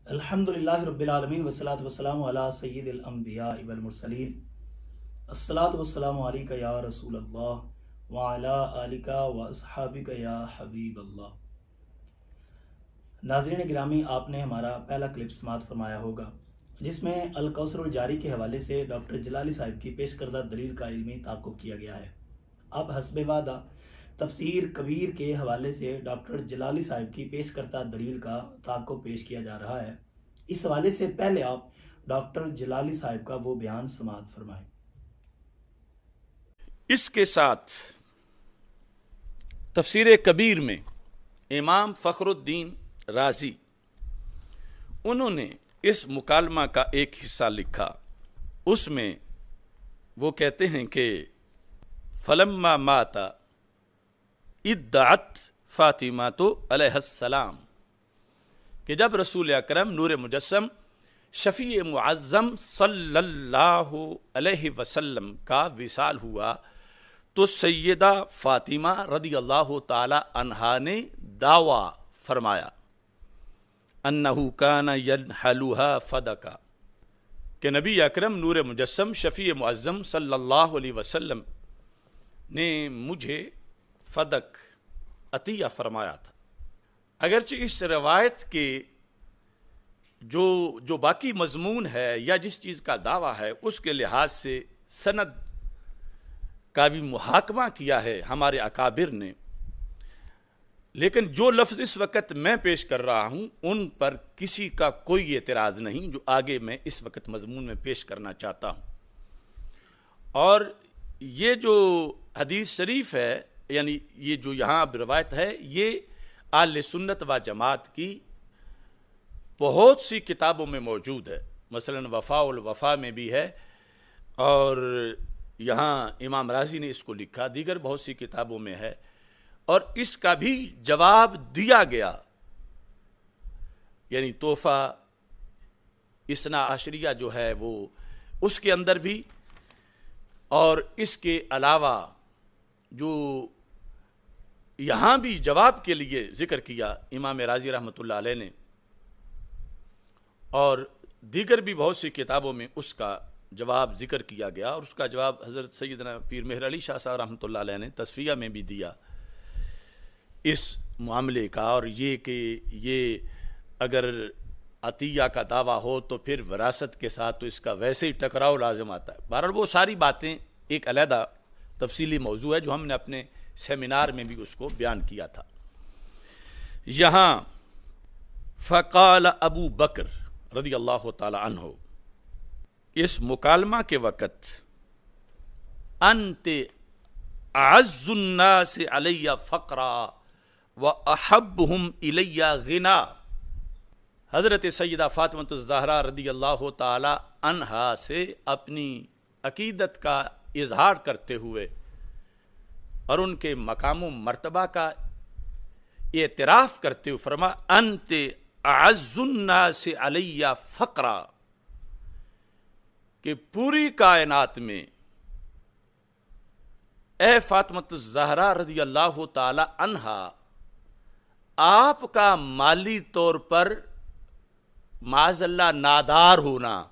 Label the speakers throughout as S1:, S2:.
S1: الحمدللہ رب العالمین والصلاة والسلام علی سید الانبیاء والمرسلین الصلاة والسلام علیکہ یا رسول اللہ وعلی آلکہ واصحابکہ یا حبیب اللہ۔ ناظرین گرامی، آپ نے ہمارا پہلا کلپ سماعت فرمایا ہوگا جس میں الکوثر الجاری کے حوالے سے ڈاکٹر جلالی صاحب کی پیش کردہ دلیل کا علمی تعاقب کیا گیا ہے۔ اب حسب وعدہ تفسیر کبیر کے حوالے سے ڈاکٹر جلالی صاحب کی پیش کردہ دلیل کا تعاقب پیش کیا جا رہا ہے۔ اس حوالے سے پہلے آپ ڈاکٹر جلالی صاحب کا وہ بیان سماعت فرمائیں۔
S2: اس کے ساتھ تفسیر کبیر میں امام فخر الدین رازی انہوں نے اس مکالمہ کا ایک حصہ لکھا۔ اس میں وہ کہتے ہیں کہ فلما مات ادعت فاطمہ تو علیہ السلام، کہ جب رسول اکرم نور مجسم شفیع معظم صلی اللہ علیہ وسلم کا وصال ہوا تو سیدہ فاطمہ رضی اللہ تعالی عنہا نے دعویٰ فرمایا انہو کان ینحلوہا فدکا، کہ نبی اکرم نور مجسم شفیع معظم صلی اللہ علیہ وسلم نے مجھے فدک عطیہ فرمایا تھا۔ اگرچہ اس روایت کے جو باقی مضمون ہے یا جس چیز کا دعویٰ ہے اس کے لحاظ سے سند کا بھی محاکمہ کیا ہے ہمارے اکابر نے، لیکن جو لفظ اس وقت میں پیش کر رہا ہوں ان پر کسی کا کوئی اعتراض نہیں جو آگے میں اس وقت مضمون میں پیش کرنا چاہتا ہوں۔ اور یہ جو حدیث شریف ہے، یعنی یہ جو یہاں روایت ہے، یہ اہل سنت و جماعت کی بہت سی کتابوں میں موجود ہے، مثلا وفاء الوفا میں بھی ہے، اور یہاں امام رازی نے اس کو لکھا، دیگر بہت سی کتابوں میں ہے، اور اس کا بھی جواب دیا گیا، یعنی تحفہ اثنا عشریہ جو ہے وہ اس کے اندر بھی، اور اس کے علاوہ جو یہاں بھی جواب کے لیے ذکر کیا امام رازی رحمۃ اللہ علیہ نے، اور دیگر بھی بہت سی کتابوں میں اس کا جواب ذکر کیا گیا، اور اس کا جواب حضرت سیدنا پیر مہر علی شاہ صاحب رحمۃ اللہ علیہ نے تصفیہ میں بھی دیا اس معاملے کا، اور یہ کہ یہ اگر عطیہ کا دعویٰ ہو تو پھر وراثت کے ساتھ تو اس کا ویسے ہی ٹکراؤ لازم آتا ہے۔ بہرحال وہ ساری باتیں ایک علیحدہ تفصیلی موضوع ہے جو ہم نے اپنے سیمینار میں بھی اس کو بیان کیا تھا۔ یہاں فقال ابو بکر رضی اللہ تعالی عنہ، اس مکالمہ کے وقت انت اعز الناس علی فقرا واحبهم الی غنا، حضرت سیدہ فاطمہ الزہرا رضی اللہ تعالی عنہا سے اپنی عقیدت کا اظہار کرتے ہوئے اور ان کے مقام و مرتبہ کا اعتراف کرتے ہوئے فرما انت اعز الناس علی فقرا، کہ پوری کائنات میں اے فاطمہ الزہرا رضی اللہ تعالی عنہا آپ کا مالی طور پر معاذ اللہ نادار ہونا،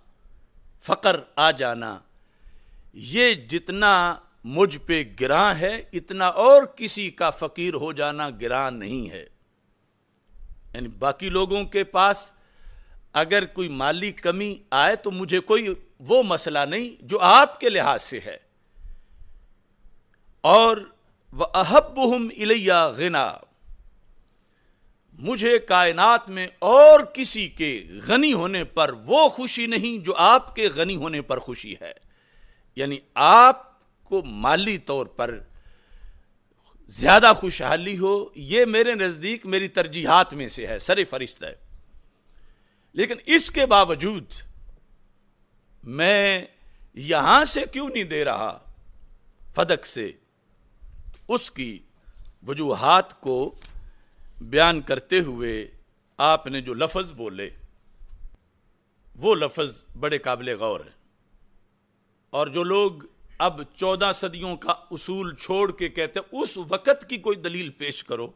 S2: فقر آ جانا، یہ جتنا مجھ پہ گراں ہے اتنا اور کسی کا فقیر ہو جانا گراں نہیں ہے۔ یعنی باقی لوگوں کے پاس اگر کوئی مالی کمی آئے تو مجھے کوئی وہ مسئلہ نہیں جو آپ کے لحاظ سے ہے، اور وَأَحَبُّهُمْ إِلَيَّ غِنَا، مجھے کائنات میں اور کسی کے غنی ہونے پر وہ خوشی نہیں جو آپ کے غنی ہونے پر خوشی ہے۔ یعنی آپ کو مالی طور پر زیادہ خوشحالی ہو، یہ میرے نزدیک میری ترجیحات میں سے ہے، سر فہرست ہے، لیکن اس کے باوجود میں یہاں سے کیوں نہیں دے رہا فدک سے، اس کی وجوہات کو بیان کرتے ہوئے آپ نے جو لفظ بولے وہ لفظ بڑے قابل غور ہے، اور جو لوگ اب 14 صدیوں کا اصول چھوڑ کے کہتے ہیں اس وقت کی کوئی دلیل پیش کرو،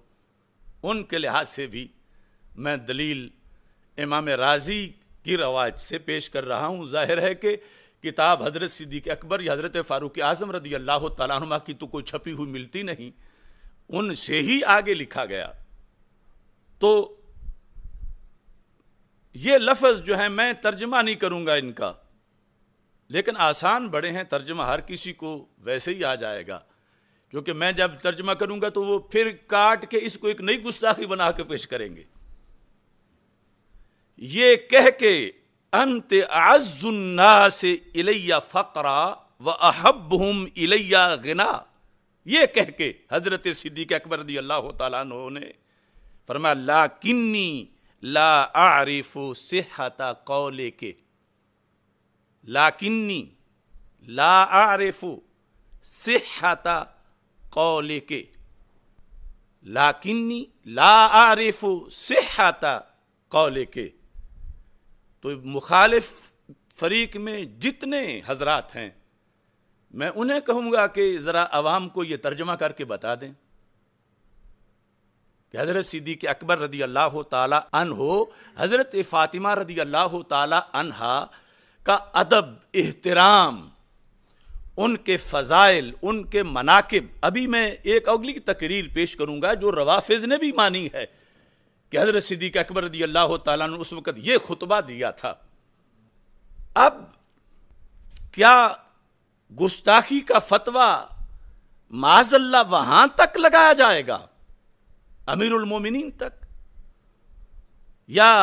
S2: ان کے لحاظ سے بھی میں دلیل امام راضی کی روایت سے پیش کر رہا ہوں۔ ظاہر ہے کہ کتاب حضرت صدیق اکبر یا حضرت فاروق اعظم رضی اللہ تعالیٰ عنہ کی تو کوئی چھپی ہوئی ملتی نہیں، ان سے ہی آگے لکھا گیا۔ تو یہ لفظ جو ہے میں ترجمہ نہیں کروں گا ان کا، لیکن آسان بڑے ہیں، ترجمہ ہر کسی کو ویسے ہی آ جائے گا، کیونکہ میں جب ترجمہ کروں گا تو وہ پھر کاٹ کے اس کو ایک نئی گستاخی بنا کے پیش کریں گے۔ یہ کہہ کے انت اعز الناس الی فقرا واحبہم الی غنا، یہ کہہ کے حضرت صدیق اکبر رضی اللہ تعالیٰ عنہ نے فرمایا لیکنی لا اعرف صحت قولک، لیکنی لا اعرف صحت قولک، لیکنی لا اعرف صحت قولک۔ تو مخالف فریق میں جتنے حضرات ہیں میں انہیں کہوں گا کہ ذرا عوام کو یہ ترجمہ کر کے بتا دیں کہ حضرت صدیق اکبر رضی اللہ تعالی عنہ حضرت فاطمہ رضی اللہ تعالی عنہا کا ادب، احترام، ان کے فضائل، ان کے مناقب، ابھی میں ایک اگلی تقریر پیش کروں گا جو روافض نے بھی مانی ہے کہ حضرت صدیق اکبر رضی اللہ تعالیٰ نے اس وقت یہ خطبہ دیا تھا۔ اب کیا گستاخی کا فتویٰ معاذ اللہ وہاں تک لگایا جائے گا، امیر المومنین تک، یا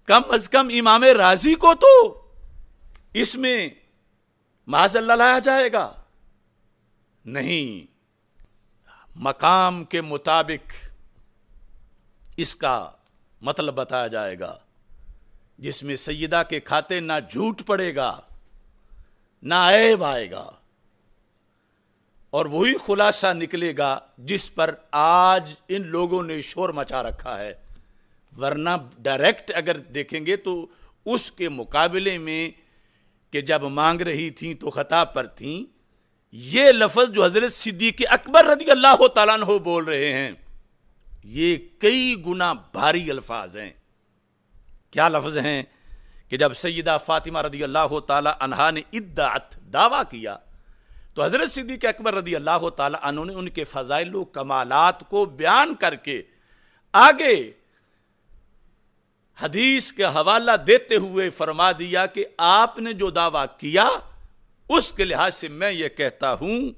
S2: کم از کم امام راضی کو تو اس میں معاذ اللہ لایا جائے گا؟ نہیں، مقام کے مطابق اس کا مطلب بتایا جائے گا، جس میں سیدہ کے کھاتے نہ جھوٹ پڑے گا نہ عیب آئے گا، اور وہی خلاصہ نکلے گا جس پر آج ان لوگوں نے شور مچا رکھا ہے۔ ورنہ ڈائریکٹ اگر دیکھیں گے تو اس کے مقابلے میں کہ جب مانگ رہی تھیں تو خطا پر تھیں، یہ لفظ جو حضرت صدیق اکبر رضی اللہ تعالیٰ عنہ بول رہے ہیں یہ کئی گنا بھاری الفاظ ہیں۔ کیا لفظ ہیں کہ جب سیدہ فاطمہ رضی اللہ تعالی عنہا نے ادعت، دعویٰ کیا، تو حضرت صدیق اکبر رضی اللہ تعالی عنہ نے ان کے فضائل و کمالات کو بیان کر کے آگے حدیث کا حوالہ دیتے ہوئے فرما دیا کہ آپ نے جو دعویٰ کیا اس کے لحاظ سے میں یہ کہتا ہوں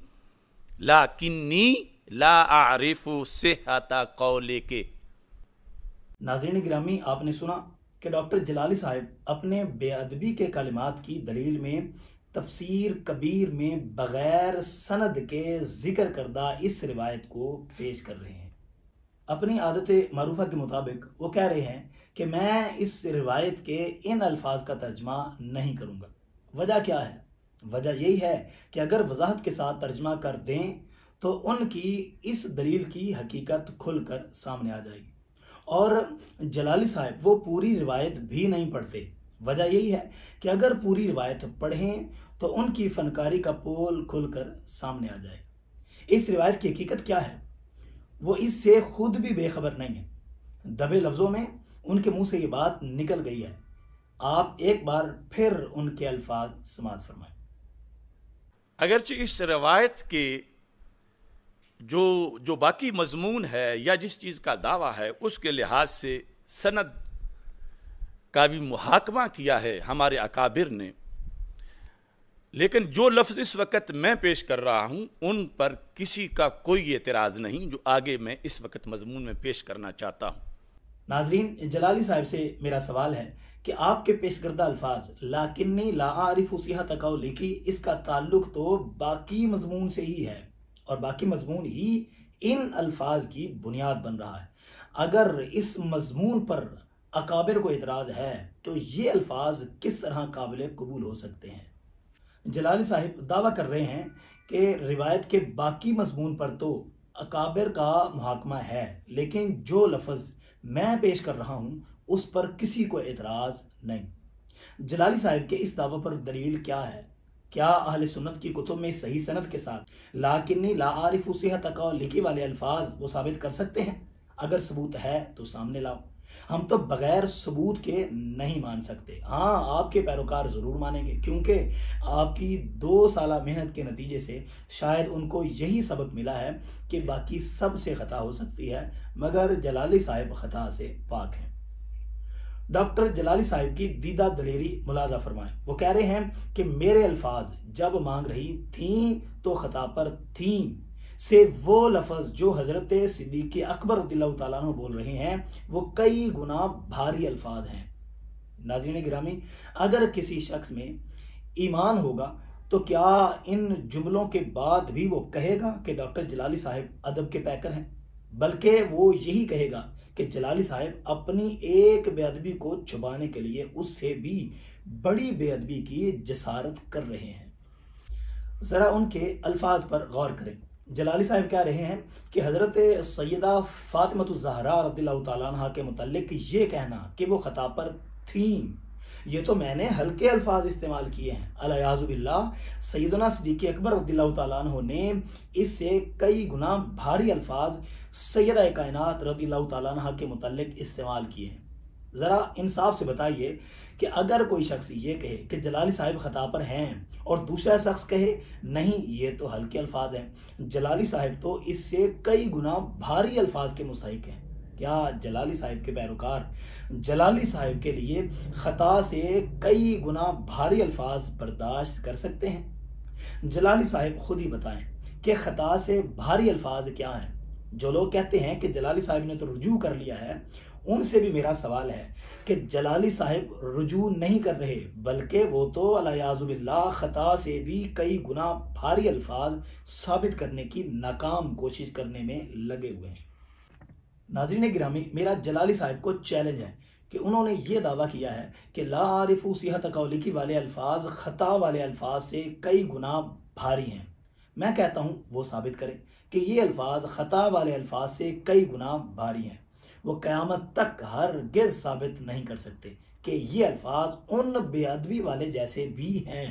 S2: لیکنی لا اعرف صحت قولک۔
S1: ناظرین گرامی، آپ نے سنا کہ ڈاکٹر جلالی صاحب اپنے بے ادبی کے کلمات کی دلیل میں تفسیر کبیر میں بغیر سند کے ذکر کردہ اس روایت کو پیش کر رہے ہیں۔ اپنی عادت معروفہ کے مطابق وہ کہہ رہے ہیں کہ میں اس روایت کے ان الفاظ کا ترجمہ نہیں کروں گا۔ وجہ کیا ہے؟ وجہ یہی ہے کہ اگر وضاحت کے ساتھ ترجمہ کر دیں تو ان کی اس دلیل کی حقیقت کھل کر سامنے آ جائے گی، اور جلالی صاحب وہ پوری روایت بھی نہیں پڑھتے۔ وجہ یہی ہے کہ اگر پوری روایت پڑھیں تو ان کی فنکاری کا پول کھل کر سامنے آ جائے گا۔ اس روایت کی حقیقت کیا ہے وہ اس سے خود بھی بے خبر نہیں ہے۔ دبے لفظوں میں ان کے منہ سے یہ بات نکل گئی ہے۔ آپ ایک بار پھر ان کے الفاظ سماعت فرمائیں۔
S2: اگرچہ اس روایت کے جو باقی مضمون ہے یا جس چیز کا دعویٰ ہے اس کے لحاظ سے سند کا بھی محاکمہ کیا ہے ہمارے اکابر نے، لیکن جو لفظ اس وقت میں پیش کر رہا ہوں ان پر کسی کا کوئی اعتراض نہیں جو آگے میں اس وقت مضمون میں پیش کرنا چاہتا ہوں۔
S1: ناظرین، جلالی صاحب سے میرا سوال ہے کہ آپ کے پیش کردہ الفاظ لیکنی لا اعرف صحت قولک، اس کا تعلق تو باقی مضمون سے ہی ہے، اور باقی مضمون ہی ان الفاظ کی بنیاد بن رہا ہے۔ اگر اس مضمون پر اکابر کو اعتراض ہے تو یہ الفاظ کس طرح قابل قبول ہو سکتے ہیں؟ جلالی صاحب دعویٰ کر رہے ہیں کہ روایت کے باقی مضمون پر تو اکابر کا محاکمہ ہے، لیکن جو لفظ میں پیش کر رہا ہوں اس پر کسی کو اعتراض نہیں۔ جلالی صاحب کے اس دعوے پر دلیل کیا ہے؟ کیا اہل سنت کی کتب میں صحیح سند کے ساتھ لیکنی لا اعرف صحت قولک والے الفاظ وہ ثابت کر سکتے ہیں؟ اگر ثبوت ہے تو سامنے لاؤ۔ ہم تو بغیر ثبوت کے نہیں مان سکتے۔ ہاں، آپ کے پیروکار ضرور مانیں گے، کیونکہ آپ کی 2 سالہ محنت کے نتیجے سے شاید ان کو یہی سبق ملا ہے کہ باقی سب سے خطا ہو سکتی ہے مگر جلالی صاحب خطا سے پاک ہیں۔ ڈاکٹر جلالی صاحب کی دیدہ دلیری ملاحظہ فرمائیں۔ وہ کہہ رہے ہیں کہ میرے الفاظ جب مانگ رہی تھیں تو خطا پر تھیں سے وہ لفظ جو حضرت صدیق اکبر رضی اللہ تعالیٰ عنہ بول رہے ہیں وہ کئی گنا بھاری الفاظ ہیں۔ ناظرین گرامی، اگر کسی شخص میں ایمان ہوگا تو کیا ان جملوں کے بعد بھی وہ کہے گا کہ ڈاکٹر جلالی صاحب ادب کے پیکر ہیں؟ بلکہ وہ یہی کہے گا کہ جلالی صاحب اپنی ایک بے ادبی کو چھپانے کے لیے اس سے بھی بڑی بے ادبی کی جسارت کر رہے ہیں۔ ذرا ان کے الفاظ پر غور کریں۔ جلالی صاحب کہہ رہے ہیں کہ حضرت سیدہ فاطمہ الزہرا رضی اللہ تعالیٰ عنہ کے متعلق یہ کہنا کہ وہ خطا پر تھیں، یہ تو میں نے ہلکے الفاظ استعمال کیے ہیں۔ الیاذ باللہ، سیدنا صدیق اکبر رضی اللہ تعالیٰ عنہ نے اس سے کئی گنا بھاری الفاظ سیدہ کائنات رضی اللہ تعالیٰ عنہ کے متعلق استعمال کیے ہیں۔ ذرا انصاف سے بتائیے کہ اگر کوئی شخص یہ کہے کہ جلالی صاحب خطا پر ہیں اور دوسرا شخص کہے نہیں یہ تو ہلکے الفاظ ہیں، جلالی صاحب تو اس سے کئی گنا بھاری الفاظ کے مستحق ہیں، کیا جلالی صاحب کے پیروکار جلالی صاحب کے لیے خطا سے کئی گنا بھاری الفاظ برداشت کر سکتے ہیں؟ جلالی صاحب خود ہی بتائیں کہ خطا سے بھاری الفاظ کیا ہیں۔ جو لوگ کہتے ہیں کہ جلالی صاحب نے تو رجوع کر لیا ہے، ان سے بھی میرا سوال ہے کہ جلالی صاحب رجوع نہیں کر رہے بلکہ وہ تو الیاذ باللہ خطا سے بھی کئی گنا بھاری الفاظ ثابت کرنے کی ناکام کوشش کرنے میں لگے ہوئے ہیں۔ ناظرین گرامی، میرا جلالی صاحب کو چیلنج ہے کہ انہوں نے یہ دعویٰ کیا ہے کہ لا عارف صحت قولکی والے الفاظ خطا والے الفاظ سے کئی گنا بھاری ہیں۔ میں کہتا ہوں وہ ثابت کریں کہ یہ الفاظ خطا والے الفاظ سے کئی گنا بھاری ہیں۔ وہ قیامت تک ہرگز ثابت نہیں کر سکتے کہ یہ الفاظ ان بے ادبی والے جیسے بھی ہیں۔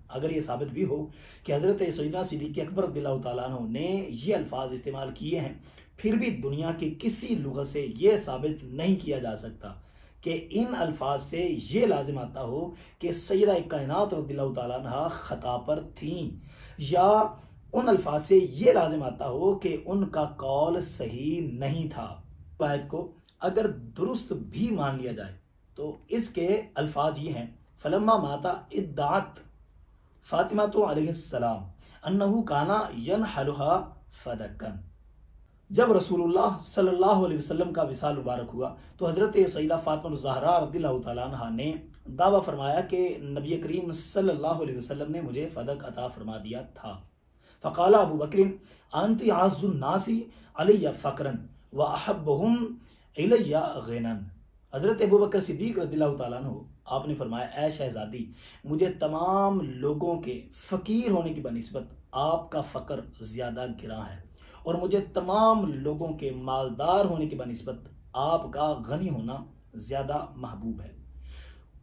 S1: اگر یہ ثابت بھی ہو کہ حضرت سیدنا صدیق اکبر رضی اللہ تعالیٰ عنہ نے یہ الفاظ استعمال کیے ہیں، پھر بھی دنیا کی کسی لغت سے یہ ثابت نہیں کیا جا سکتا کہ ان الفاظ سے یہ لازم آتا ہو کہ سیدہ کائنات رضی اللہ تعالیٰ عنہ خطا پر تھیں، یا ان الفاظ سے یہ لازم آتا ہو کہ ان کا قول صحیح نہیں تھا۔ روایت کو اگر درست بھی مان لیا جائے تو اس کے الفاظ یہ ہیں: فلما ماتا ادعت فاطمہ علیہ السلام انہو کانا ینحلھا فدکن۔ جب رسول اللہ صلی اللہ علیہ وسلم کا وصال مبارک ہوا تو حضرت سیدہ فاطمہ الزہرا رضی اللہ تعالیٰ عنہ نے دعویٰ فرمایا کہ نبی کریم صلی اللہ علیہ وسلم نے مجھے فدک عطا فرما دیا تھا۔ فقال ابو بکر انت اعز الناس علی فقرا واحبہم الی غنى۔ حضرت ابو بکر صدیق رضی اللہ تعالیٰ عنہ آپ نے فرمایا، اے شہزادی، مجھے تمام لوگوں کے فقیر ہونے کی بنسبت آپ کا فقر زیادہ گراں ہے، اور مجھے تمام لوگوں کے مالدار ہونے کی بنسبت آپ کا غنی ہونا زیادہ محبوب ہے۔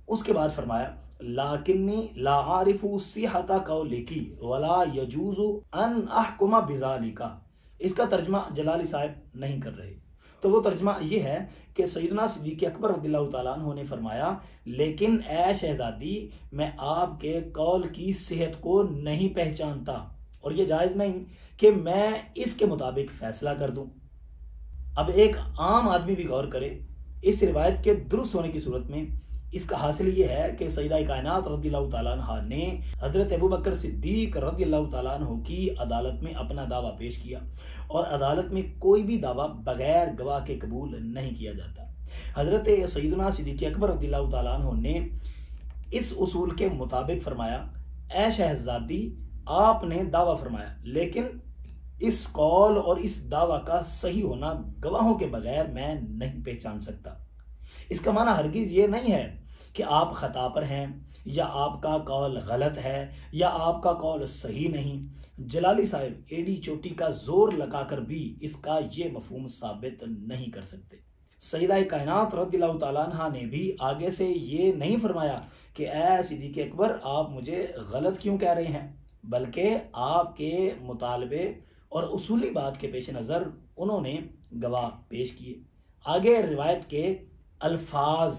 S1: اس کے بعد فرمایا، لیکنی لا عارف صحت قولکی ولا یجوز ان احکم بذالک۔ اس کا ترجمہ جلالی صاحب نہیں کر رہے، تو وہ ترجمہ یہ ہے کہ سیدنا صدیق اکبر رضی اللہ تعالیٰ عنہ نے فرمایا، لیکن اے شہزادی، میں آپ کے قول کی صحت کو نہیں پہچانتا اور یہ جائز نہیں کہ میں اس کے مطابق فیصلہ کر دوں۔ اب ایک عام آدمی بھی غور کرے، اس روایت کے درست ہونے کی صورت میں اس کا حاصل یہ ہے کہ سیدہ کائنات رضی اللہ تعالیٰ عنہ نے حضرت ابو بکر صدیق رضی اللہ تعالیٰ عنہ کی عدالت میں اپنا دعویٰ پیش کیا، اور عدالت میں کوئی بھی دعویٰ بغیر گواہ کے قبول نہیں کیا جاتا۔ حضرت سیدنا صدیق اکبر رضی اللہ تعالیٰ عنہ نے اس اصول کے مطابق فرمایا، اے شہزادی، آپ نے دعویٰ فرمایا، لیکن اس قول اور اس دعویٰ کا صحیح ہونا گواہوں کے بغیر میں نہیں پہچان سکتا۔ اس کا معنی ہرگز یہ نہیں ہے کہ آپ خطا پر ہیں، یا آپ کا قول غلط ہے، یا آپ کا قول صحیح نہیں۔ جلالی صاحب ایڈی چوٹی کا زور لگا کر بھی اس کا یہ مفہوم ثابت نہیں کر سکتے۔ سیدہ کائنات رضی اللہ تعالیٰ عنہ نے بھی آگے سے یہ نہیں فرمایا کہ اے صدیق اکبر، آپ مجھے غلط کیوں کہہ رہے ہیں، بلکہ آپ کے مطالبے اور اصولی بات کے پیش نظر انہوں نے گواہ پیش کیے۔ آگے روایت کے الفاظ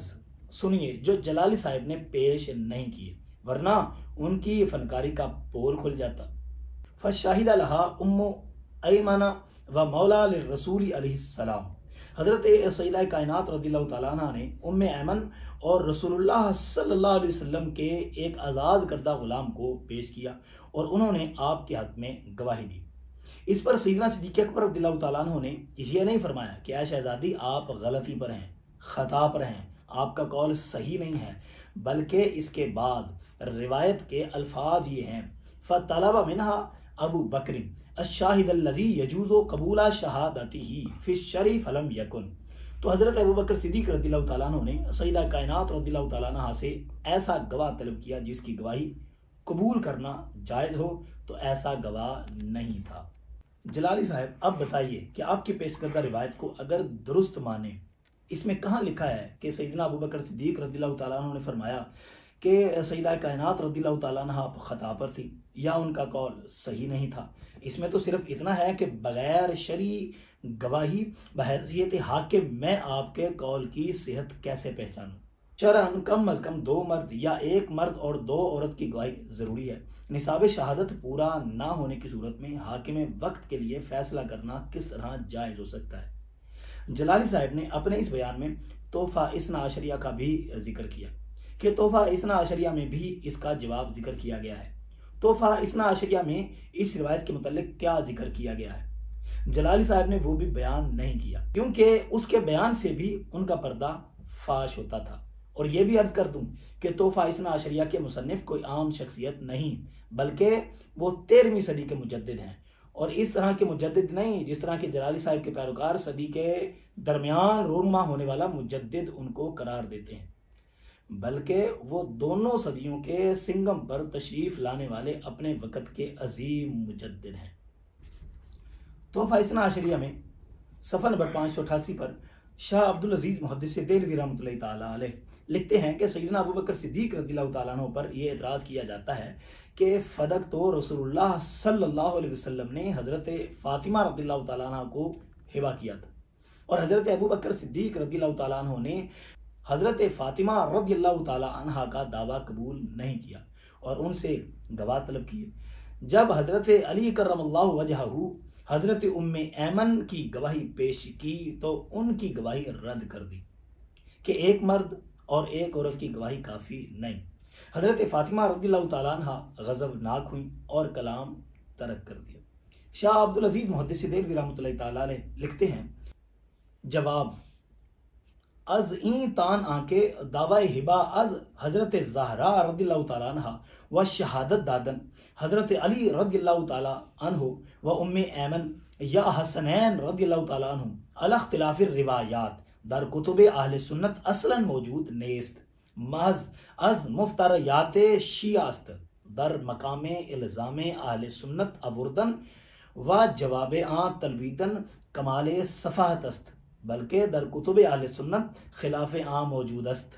S1: سنیے جو جلالی صاحب نے پیش نہیں کیے، ورنہ ان کی فنکاری کا پول کھل جاتا۔ فشاہد لہا ام ایمن و مولا للرسول علیہ السلام، حضرت سیدہ کائنات رضی اللہ تعالیٰ عنہ نے ام ایمن اور رسول اللہ صلی اللہ علیہ وسلم کے ایک آزاد کردہ غلام کو پیش کیا اور انہوں نے آپ کے حق میں گواہی دی۔ اس پر سیدنا صدیق اکبر رضی اللہ تعالیٰ عنہ نے یہ نہیں فرمایا کہ اے شہزادی آپ غلطی پر ہیں، خطا پر ہیں، آپ کا قول صحیح نہیں ہے، بلکہ اس کے بعد روایت کے الفاظ یہ ہیں فَطَلَبَ مِنْهَا ابو بکر الشاہد الذی یجوز قبول شہادتہ فی الشرع فلم یکن۔ تو حضرت ابو بکر صدیق رضی اللہ تعالیٰ عنہ نے سیدہ کائنات رضی اللہ تعالیٰ عنہ سے ایسا گواہ طلب کیا جس کی گواہی قبول کرنا جائز ہو، تو ایسا گواہ نہیں تھا۔ جلالی صاحب اب بتائیے کہ آپ کی پیش کردہ روایت کو اگر درست مانیں، اس میں کہاں لکھا ہے کہ سیدنا ابو بکر صدیق رضی اللہ تعالیٰ عنہ نے فرمایا کہ سیدہ کائنات رضی اللہ تعالیٰ عنہ خطا پر تھی یا ان کا قول صحیح نہیں تھا؟ اس میں تو صرف اتنا ہے کہ بغیر شرعی گواہی بحیثیت حاکم میں آپ کے قول کی صحت کیسے پہچانوں؟ شرعاً کم از کم 2 مرد یا 1 مرد اور 2 عورت کی گواہی ضروری ہے۔ نصاب شہادت پورا نہ ہونے کی صورت میں حاکم وقت کے لیے فیصلہ کرنا کس طرح جائز ہو سکتا ہے؟ جلالی صاحب نے اپنے اس بیان میں تحفہ اثنا عشریہ کا بھی ذکر کیا کہ تحفہ اثنا عشریہ میں بھی اس کا جواب ذکر کیا گیا ہے۔ تحفہ اثنا عشریہ میں اس روایت کے متعلق کیا ذکر کیا گیا ہے؟ جلالی صاحب نے وہ بھی بیان نہیں کیا، کیونکہ اس کے بیان سے بھی ان کا پردہ فاش ہوتا تھا۔ اور یہ بھی عرض کر دوں کہ تحفہ اثنا عشریہ کے مصنف کوئی عام شخصیت نہیں، بلکہ وہ 13ویں صدی کے مجدد ہیں، اور اس طرح کے مجدد نہیں جس طرح کے جلالی صاحب کے پیروکار صدی کے درمیان رونما ہونے والا مجدد ان کو قرار دیتے ہیں، بلکہ وہ دونوں صدیوں کے سنگم پر تشریف لانے والے اپنے وقت کے عظیم مجدد ہیں۔ تحفہ اثنا عشریہ میں صفحہ نمبر 588 پر شاہ عبدالعزیز محدث دہلوی رحمۃ اللہ تعالیٰ علیہ لکھتے ہیں کہ سیدنا ابو بکر صدیق رضی اللہ تعالیٰ عنہ پر یہ اعتراض کیا جاتا ہے کہ فدق تو رسول اللہ صلی اللہ علیہ وسلم نے حضرت فاطمہ رضی اللہ تعالیٰ عنہ کو ہبہ کیا تھا، اور حضرت ابو بکر صدیق رضی اللہ تعالیٰ عنہ نے حضرت فاطمہ رضی اللہ تعالیٰ عنہ کا دعویٰ قبول نہیں کیا اور ان سے گواہ طلب کیے۔ جب حضرت علی کرم اللہ وجہہ حضرت ام ایمن کی گواہی پیش کی تو ان کی گواہی رد کر دی کہ 1 مرد اور 1 عورت کی گواہی کافی نہیں۔ حضرت فاطمہ رضی اللہ تعالیٰ عنہ غضبناک ہوئیں اور کلام ترک کر دیا۔ شاہ عبدالعزیز محدث دہلوی رحمۃ اللہ تعالیٰ علیہ لکھتے ہیں جواب از این تان آنکے دعوی ہبا از حضرت زہرا رضی اللہ تعالیٰ عنہ و شہادت دادن حضرت علی رضی اللہ تعالیٰ عنہ و ام ایمن یا حسنین رضی اللہ تعالیٰ عنہ علی اختلاف الروایات در کتب اہل سنت اصلا موجود نیست، محض از مفتریات شیعہ است، در مقام الزام اہل سنت آوردن و جواب آن طلبیدن کمال صفاحت است، بلکہ در کتب اہل سنت خلاف عام موجود است۔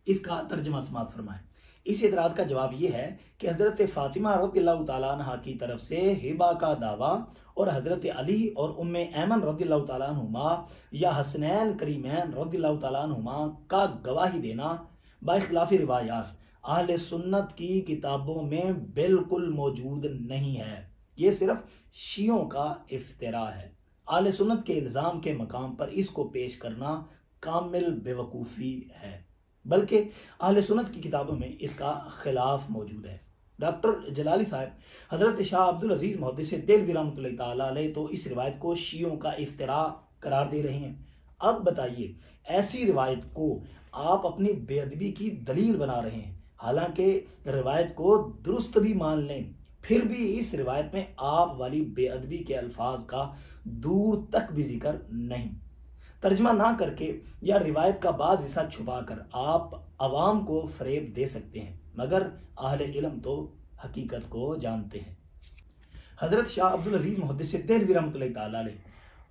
S1: اس کا ترجمہ سماعت فرمائیں۔ اس اعتراض کا جواب یہ ہے کہ حضرت فاطمہ رضی اللہ تعالیٰ عنہ کی طرف سے ہبہ کا دعویٰ اور حضرت علی اور ام ایمن رضی اللہ تعالیٰ عنہما یا حسنین کریمین رضی اللہ تعالیٰ عنہما کا گواہی دینا باخلاف روایات اہل سنت کی کتابوں میں بالکل موجود نہیں ہے، یہ صرف شیعوں کا افتراء ہے۔ اہل سنت کے الزام کے مقام پر اس کو پیش کرنا کامل بیوقوفی ہے، بلکہ اہل سنت کی کتابوں میں اس کا خلاف موجود ہے۔ ڈاکٹر جلالی صاحب حضرت شاہ عبدالعزیز محدث دہلوی رحمۃ اللہ تعالیٰ علیہ تو اس روایت کو شیعوں کا افتراء قرار دے رہے ہیں۔ اب بتائیے ایسی روایت کو آپ اپنی بے ادبی کی دلیل بنا رہے ہیں، حالانکہ روایت کو درست بھی مان لیں پھر بھی اس روایت میں آپ والی بے ادبی کے الفاظ کا دور تک بھی ذکر نہیں۔ ترجمہ نہ کر کے یا روایت کا بعض حصہ چھپا کر آپ عوام کو فریب دے سکتے ہیں، مگر اہل علم تو حقیقت کو جانتے ہیں۔ حضرت شاہ عبدالعزیز محدث دہلوی رحمۃ اللہ تعالیٰ علیہ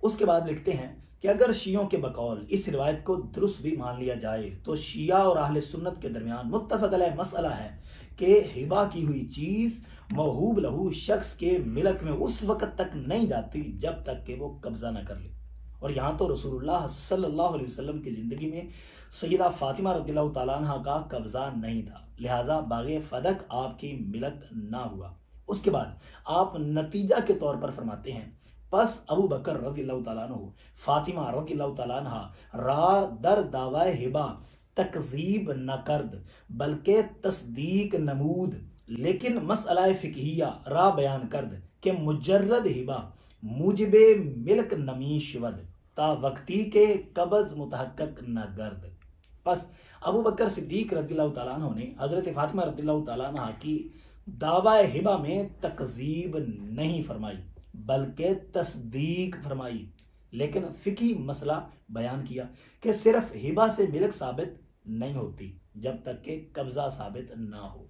S1: اس کے بعد لکھتے ہیں کہ اگر شیعوں کے بقول اس روایت کو درست بھی مان لیا جائے تو شیعہ اور اہل سنت کے درمیان متفق علیہ مسئلہ ہے کہ ہبہ کی ہوئی چیز موہوب لہو شخص کے ملک میں اس وقت تک نہیں جاتی جب تک کہ وہ قبضہ نہ کر لے، اور یہاں تو رسول اللہ صلی اللہ علیہ وسلم کی زندگی میں سیدہ فاطمہ رضی اللہ تعالیٰ عنہ کا قبضہ نہیں تھا، لہٰذا باغ فدق آپ کی ملک نہ ہوا۔ اس کے بعد آپ نتیجہ کے طور پر فرماتے ہیں، پس ابو بکر رضی اللہ تعالیٰ عنہ فاطمہ رضی اللہ تعالیٰ عنہ را در دعوی ہبہ تکذیب نہ کرد بلکہ تصدیق نمود، لیکن مسئلہ فقہیہ را بیان کرد کہ مجرد ہبہ موجب ملک نمی شود تا وقتی کے قبض متحقق نہ گرد۔ پس ابو بکر صدیق رضی اللہ تعالیٰ عنہ نے حضرت فاطمہ رضی اللہ تعالیٰ عنہ کی دعوی ہبہ میں تکذیب نہیں فرمائی بلکہ تصدیق فرمائی، لیکن فقہی مسئلہ بیان کیا کہ صرف ہبہ سے ملک ثابت نہیں ہوتی جب تک کہ قبضہ ثابت نہ ہو۔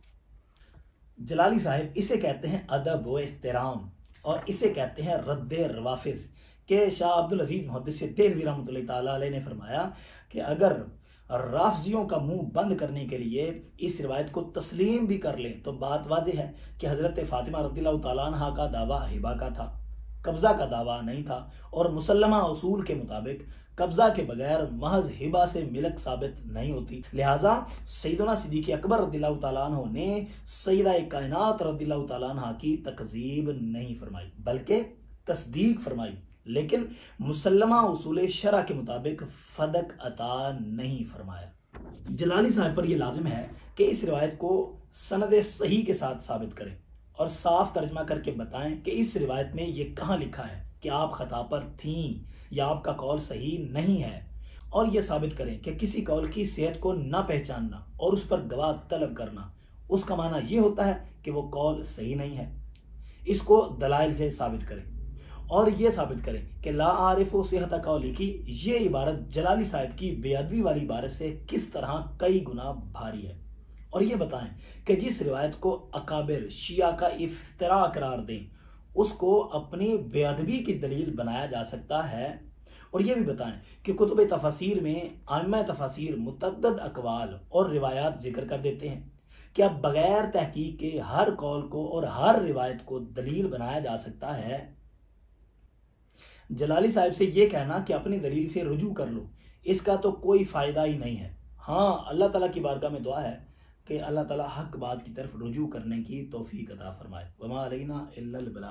S1: جلالی صاحب اسے کہتے ہیں ادب و احترام، اور اسے کہتے ہیں رد روافظ، کہ شاہ عبدالعزیز محدث دہلوی رحمۃ اللہ تعالیٰ علیہ نے فرمایا کہ اگر رافضیوں کا منہ بند کرنے کے لیے اس روایت کو تسلیم بھی کر لیں تو بات واضح ہے کہ حضرت فاطمہ رضی اللہ تعالیٰ عنہ کا دعویٰ ہبہ کا تھا، قبضہ کا دعویٰ نہیں تھا، اور مسلمہ اصول کے مطابق قبضہ کے بغیر محض ہبہ سے ملک ثابت نہیں ہوتی، لہٰذا سیدنا صدیق اکبر رضی اللہ تعالیٰ عنہ نے سیدہ کائنات رضی اللہ تعالیٰ عنہ کی تکذیب نہیں فرمائی بلکہ تصدیق فرمائی، لیکن مسلمہ اصول شرع کے مطابق فدق عطا نہیں فرمایا۔ جلالی صاحب پر یہ لازم ہے کہ اس روایت کو سند صحیح کے ساتھ ثابت کریں اور صاف ترجمہ کر کے بتائیں کہ اس روایت میں یہ کہاں لکھا ہے کہ آپ خطا پر تھیں یا آپ کا قول صحیح نہیں ہے، اور یہ ثابت کریں کہ کسی قول کی صحت کو نہ پہچاننا اور اس پر گواہ طلب کرنا، اس کا معنی یہ ہوتا ہے کہ وہ قول صحیح نہیں ہے۔ اس کو دلائل سے ثابت کریں اور یہ ثابت کریں کہ لا عارف و صحت قولی کی یہ عبارت جلالی صاحب کی بے ادبی والی عبارت سے کس طرح کئی گنا بھاری ہے، اور یہ بتائیں کہ جس روایت کو اکابر شیعہ کا افتراء قرار دیں اس کو اپنی بے ادبی کی دلیل بنایا جا سکتا ہے، اور یہ بھی بتائیں کہ کتب تفاسیر میں ائمہ تفاسیر متعدد اقوال اور روایات ذکر کر دیتے ہیں، کیا بغیر تحقیق کے ہر قول کو اور ہر روایت کو دلیل بنایا جا سکتا ہے؟ جلالی صاحب سے یہ کہنا کہ اپنی دلیل سے رجوع کر لو، اس کا تو کوئی فائدہ ہی نہیں ہے۔ ہاں، اللہ تعالیٰ کی بارگاہ میں دعا ہے کہ اللہ تعالیٰ حق بات کی طرف رجوع کرنے کی توفیق عطا فرمائے۔ وما علینا الا البلاغ۔